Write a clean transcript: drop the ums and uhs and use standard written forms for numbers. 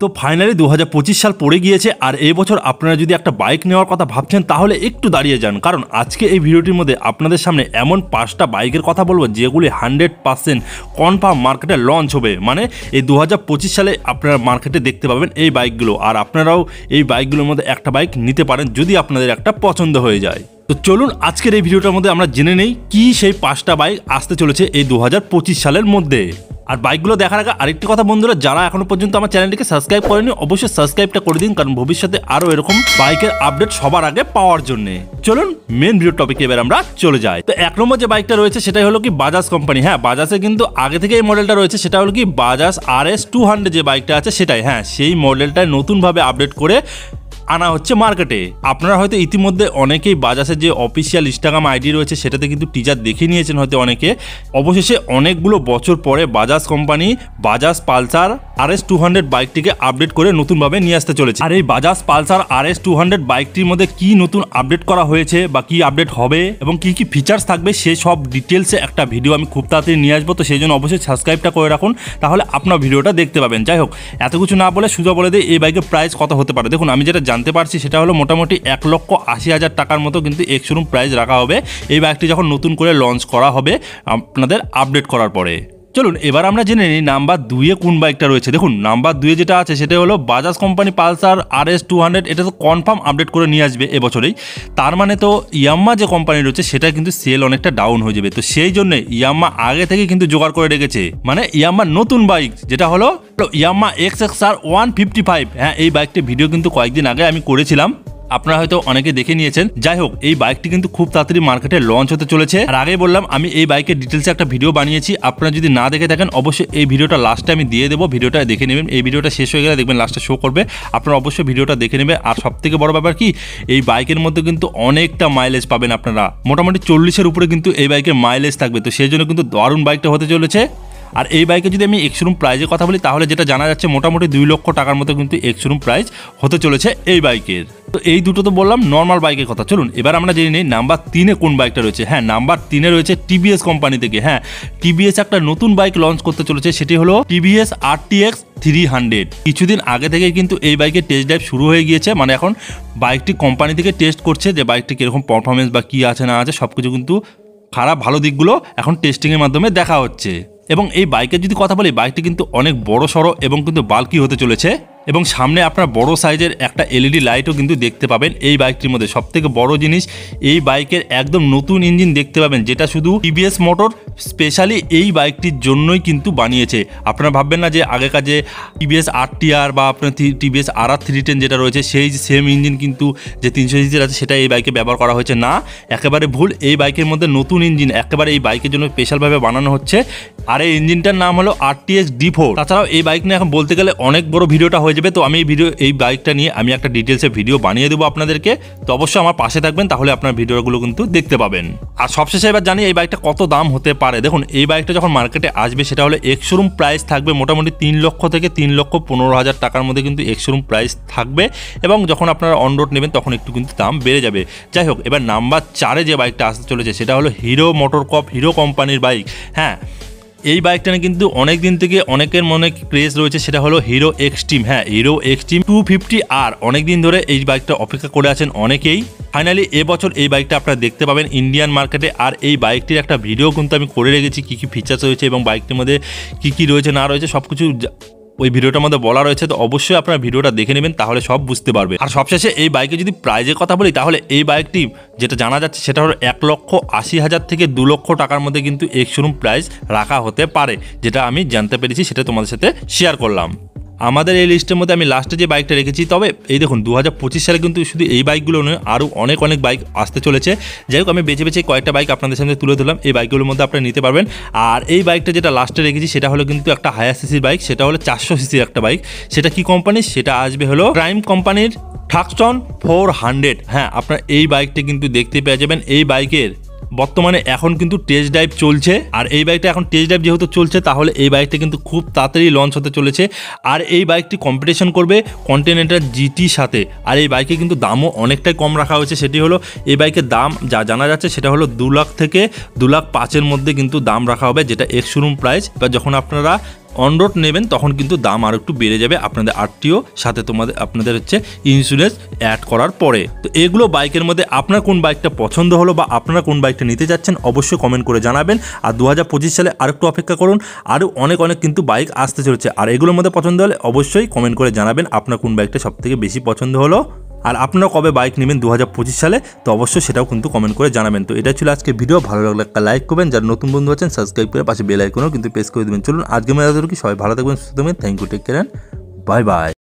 তো ফাইনালি 2025 সাল পড়ে গিয়েছে আর এই বছর আপনারা যদি একটা বাইক নেওয়ার কথা ভাবছেন তাহলে একটু দাঁড়িয়ে যান, কারণ আজকে এই ভিডিওটির মধ্যে আপনাদের সামনে এমন 5টা বাইকের কথা বলবো যেগুলি 100% কনফার্ম মার্কেটে লঞ্চ হবে। মানে এই 2025 সালে আপনারা মার্কেটে দেখতে পাবেন এই বাইকগুলো, আর আপনারাও এই বাইকগুলোর মধ্যে একটা বাইক নিতে পারেন যদি আপনাদের একটা পছন্দ হয়ে যায়। তো চলুন আজকের এই ভিডিওটার মধ্যে আমরা জেনে নেই কি সেই 5টা বাইক আসতে চলেছে এই 2025 সালের মধ্যে। আর বাইকগুলো দেখার আগে আরেকটি কথা বন্ধুরা, যারা এখনো পর্যন্ত আমার চ্যানেলটিকে সাবস্ক্রাইব করেনি অবশ্যই সাবস্ক্রাইবটা করে দিন, কারণ ভবিষ্যতে আরও এরকম বাইকের আপডেট সবার আগে পাওয়ার জন্য। চলুন মেন ভিডিও টপিকে এবার আমরা চলে যাই। তো এক নম্বর যে বাইকটা রয়েছে সেটাই হলো কি বাজাজ কোম্পানি। হ্যাঁ, বাজাজে কিন্তু আগে থেকে এই মডেলটা রয়েছে, সেটা হলো কি বাজাজ RS 200 যে বাইকটা আছে সেটাই। হ্যাঁ, সেই মডেলটা নতুনভাবে আপডেট করে আনা হচ্ছে মার্কেটে। আপনারা হয়তো ইতিমধ্যে অনেকেই বাজাজের যে অফিসিয়াল ইনস্টাগ্রাম আইডি রয়েছে সেটাতে কিন্তু টিজার দেখে নিয়েছেন হয়তো অনেকে। অবশেষে অনেকগুলো বছর পরে Bajaj company Bajaj Pulsar RS 200 বাইকটিকে আপডেট করে নতুনভাবে নিয়ে আসতে চলেছে। আর এই বাজাজ পালসার RS 200 বাইকটির মধ্যে কি নতুন আপডেট করা হয়েছে বা কি আপডেট হবে এবং কি কি ফিচার্স থাকবে সে সব ডিটেলসে একটা ভিডিও আমি খুব তাড়াতাড়ি নিয়ে আসবো। তো সেই জন্য অবশ্যই সাবস্ক্রাইবটা করে রাখুন, তাহলে আপনার ভিডিওটা দেখতে পাবেন। যাই হোক, এত কিছু না বলে সোজা বলে দিই এই বাইকের প্রাইস কত হতে পারে। দেখুন, আমি যেটা জানতে পারছি সেটা হলো মোটামুটি 1,80,000 টাকার মতো কিন্তু এক্স শোরুম প্রাইস রাখা হবে এই বাইকটি যখন নতুন করে লঞ্চ করা হবে আপনাদের আপডেট করার পরে। চলুন এবার আমরা জেনে নিই নাম্বার 2-এ কোন বাইকটা রয়েছে। দেখুন, নাম্বার 2-এ যেটা আছে সেটা হলো বাজাজ কোম্পানি পালসার RS 200। এটা তো কনফার্ম আপডেট করে নিয়ে আসবে এবছরেই। তার মানে তো ইয়াম্মা যে কোম্পানি রয়েছে সেটা কিন্তু সেল অনেকটা ডাউন হয়ে যাবে। তো সেই জন্য ইয়াম্মা আগে থেকে কিন্তু জোগাড় করে রেখেছে, মানে ইয়াম্মার নতুন বাইক যেটা হলো ইয়াম্মা XXR 155। হ্যাঁ, এই বাইকটির ভিডিও কিন্তু কয়েকদিন আগে আমি করেছিলাম, আপনারা হয়তো অনেকে দেখে নিয়েছেন। যাই হোক, এই বাইকটি কিন্তু খুব তাড়াতাড়ি মার্কেটে লঞ্চ হতে চলেছে। আর আগে বললাম আমি এই বাইকের ডিটেলসে একটা ভিডিও বানিয়েছি, আপনারা যদি না দেখে থাকেন অবশ্যই এই ভিডিওটা লাস্টে আমি দিয়ে দেবো, ভিডিওটা দেখে নেবেন। এই ভিডিওটা শেষ হয়ে গেলে দেখবেন লাস্টে শো করবে, আপনারা অবশ্যই ভিডিওটা দেখে নেবেন। আর সবথেকে বড় ব্যাপার কি, এই বাইকের মধ্যে কিন্তু অনেকটা মাইলেজ পাবেন আপনারা, মোটামুটি 40-এর উপরে কিন্তু এই বাইকের মাইলেজ থাকবে। তো সেই জন্য কিন্তু দারুণ বাইকটা হতে চলেছে। আর এই বাইকে যদি আমি এক্স শোরুম প্রাইজের কথা বলি তাহলে যেটা জানা যাচ্ছে মোটামুটি 2 লক্ষ টাকার মতো কিন্তু এক্স শোরুম প্রাইস হতে চলেছে এই বাইকের। তো এই দুটো তো বললাম নর্মাল বাইকের কথা। চলুন এবার আমরা জেনে নিই নাম্বার 3-এ কোন বাইকটা রয়েছে। হ্যাঁ, নাম্বার 3-এ রয়েছে TVS কোম্পানি থেকে। হ্যাঁ, TVS একটা নতুন বাইক লঞ্চ করতে চলেছে, সেটি হলো TVS RTX 300। কিছুদিন আগে থেকে কিন্তু এই বাইকের টেস্ট ড্রাইভ শুরু হয়ে গিয়েছে, মানে এখন বাইকটি কোম্পানি থেকে টেস্ট করছে যে বাইকটি কীরকম পারফরমেন্স বা কী আছে না আছে সব কিছু কিন্তু খারাপ ভালো দিকগুলো এখন টেস্টিংয়ের মাধ্যমে দেখা হচ্ছে। এবং এই বাইকের যদি কথা বলি, বাইকটি কিন্তু অনেক বড় সড়ো এবং কিন্তু বাল্কি হতে চলেছে এবং সামনে আপনার বড় সাইজের একটা LED লাইটও কিন্তু দেখতে পাবেন এই বাইকটির মধ্যে। সবথেকে বড় জিনিস, এই বাইকের একদম নতুন ইঞ্জিন দেখতে পাবেন যেটা শুধু TVS মোটর স্পেশালি এই বাইকটির জন্যই কিন্তু বানিয়েছে। আপনারা ভাববেন না যে আগেকার যে TVS RTR বা আপনার TVS RR 310 যেটা রয়েছে সেই সেম ইঞ্জিন কিন্তু যে 300 সিসির আছে সেটা এই বাইকে ব্যবহার করা হয়েছে, না, একেবারে ভুল। এই বাইকের মধ্যে নতুন ইঞ্জিন একেবারে এই বাইকের জন্য স্পেশালভাবে বানানো হচ্ছে, আর এই ইঞ্জিনটার নাম হলো RTX D4। তাছাড়াও এই বাইক নিয়ে এখন বলতে গেলে অনেক বড় ভিডিওটা হয়ে যাবে, তো আমি এই বাইকটা নিয়ে আমি একটা ডিটেলসে ভিডিও বানিয়ে দেবো আপনাদেরকে। তো অবশ্যই আমার পাশে থাকবেন, তাহলে আপনার ভিডিওগুলো কিন্তু দেখতে পাবেন। আর সবশেষে এবার জানি এই বাইকটা কত দাম হতে পারে। দেখুন, এই বাইকটা যখন মার্কেটে আসবে সেটা হলো এক্স শোরুম প্রাইস থাকবে মোটামুটি 3 লক্ষ থেকে 3,15,000 টাকার মধ্যে কিন্তু এক্স শোরুম প্রাইস থাকবে, এবং যখন আপনারা অন রোড নেবেন তখন একটু কিন্তু দাম বেড়ে যাবে। যাই হোক, এবার নাম্বার 4-এ যে বাইকটা আসতে চলেছে সেটা হলো হিরো মোটরকপ, হিরো কোম্পানির বাইক। হ্যাঁ, এই বাইকটা কিন্তু অনেক দিন থেকে অনেকের মনে ক্রেজ রয়েছে, সেটা হলো হিরো এক্সট্রিম। হ্যাঁ, হিরো এক্সট্রিম 250R। অনেক দিন ধরে এই বাইকটা অপেক্ষা করে আছেন অনেকেই। ফাইনালি এবছর এই বাইকটা আপনারা দেখতে পাবেন ইন্ডিয়ান মার্কেটে। আর এই বাইকটির একটা ভিডিও কিন্তু আমি করে রেখেছি, কী কী ফিচার্স রয়েছে এবং বাইকটির মধ্যে কী কী রয়েছে না রয়েছে সব কিছু ওই ভিডিওটার মধ্যে বলা রয়েছে। তো অবশ্যই আপনারা ভিডিওটা দেখে নেবেন, তাহলে সব বুঝতে পারবে। আর সবশেষে এই বাইকে যদি প্রাইজের কথা বলি তাহলে এই বাইকটি যেটা জানা যাচ্ছে সেটা হলো 1,80,000 থেকে 2 লক্ষ টাকার মধ্যে কিন্তু এক্স শোরুম প্রাইস রাখা হতে পারে, যেটা আমি জানতে পেরেছি সেটা তোমাদের সাথে শেয়ার করলাম। আমাদের এই লিস্টের মধ্যে আমি লাস্টে যে বাইকটা রেখেছি, তবে এই দেখুন 2025 সালে কিন্তু শুধু এই বাইকগুলো নয় আরও অনেক বাইক আসতে চলেছে। যাই হোক, আমি বেছে কয়েকটা বাইক আপনাদের সামনে তুলে ধরলাম, এই বাইকগুলোর মধ্যে আপনারা নিতে পারবেন। আর এই বাইকটা যেটা লাস্টে রেখেছি সেটা হলো কিন্তু একটা হায়ার সিসির বাইক, সেটা হলো 400 সিসির একটা বাইক। সেটা কি কোম্পানি, সেটা আসবে হলো প্রাইম কোম্পানির থাকসন 400। হ্যাঁ, আপনারা এই বাইকটা কিন্তু দেখতে পেয়ে যাবেন। এই বাইকের বর্তমানে এখন কিন্তু টেস্ট ড্রাইভ চলছে, আর এই বাইকটা এখন টেস্ট ড্রাইভ যেহেতু চলছে তাহলে এই বাইকটা কিন্তু খুব তাড়াতাড়ি লঞ্চ হতে চলেছে। আর এই বাইকটি কম্পিটিশন করবে কন্টিনেন্টাল GTর সাথে। আর এই বাইকে কিন্তু দামও অনেকটাই কম রাখা হয়েছে, সেটি হলো এই বাইকের দাম যা জানা যাচ্ছে সেটা হলো 2 লাখ থেকে 2,05,000 মধ্যে কিন্তু দাম রাখা হবে, যেটা এক্স শোরুম প্রাইস। বা যখন আপনারা অন রোড নেবেন তখন কিন্তু দাম আর একটু বেড়ে যাবে আপনাদের আরটিও সাথে আপনাদের হচ্ছে ইন্স্যুরেন্স অ্যাড করার পরে। তো এগুলো বাইকের মধ্যে আপনার কোন বাইকটা পছন্দ হলো বা আপনারা কোন বাইকটা নিতে যাচ্ছেন অবশ্যই কমেন্ট করে জানাবেন। আর 2025 সালে আরেকটু অপেক্ষা করুন, আরও অনেক কিন্তু বাইক আসতে চলেছে। আর এগুলোর মধ্যে পছন্দ হলে অবশ্যই কমেন্ট করে জানাবেন আপনার কোন বাইকটা সবথেকে বেশি পছন্দ হলো, আর আপনারা কবে বাইক নেবেন 2025 সালে, তো অবশ্যই সেটাও কিন্তু কমেন্ট করে জানাবেন। তো এটা ছিল আজকে ভিডিও, ভালো লাগলে একটা লাইক করবেন, যারা নতুন বন্ধু আছেন সাবস্ক্রাইব করে পাশে বেল আইকনও কিন্তু প্রেস করে দেবেন। চলুন আজকে মেলা কি সবাই ভালো থাকবেন, সুস্থ থাকবেন, thank you, take care, bye by.